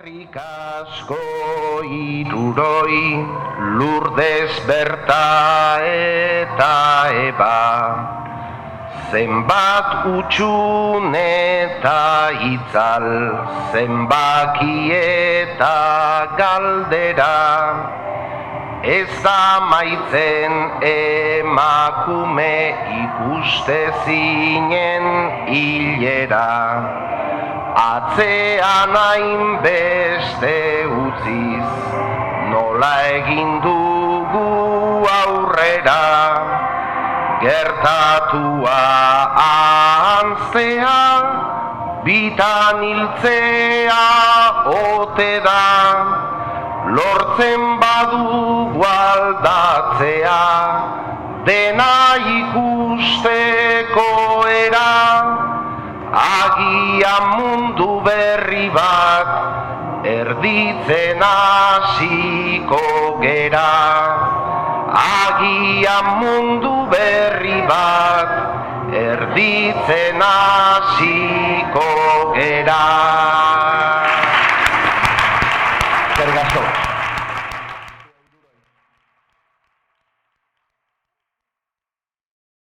Eskerrik asko hiruroi, Lurdez berta eta eba, zenbat utxun eta itzal, zenbaki eta galdera, ez amaitzen emakume ikuste zinen hilera. Atzean hainbeste utziz, nola egin dugu aurrera, gertatua antzea, bitan hiltzea ote da, lortzen badugu aldatzea, dena ikusteko era. Agian mundu berri bat erditzen hasiko gera. Agian mundu berri bat erditzen hasiko gera.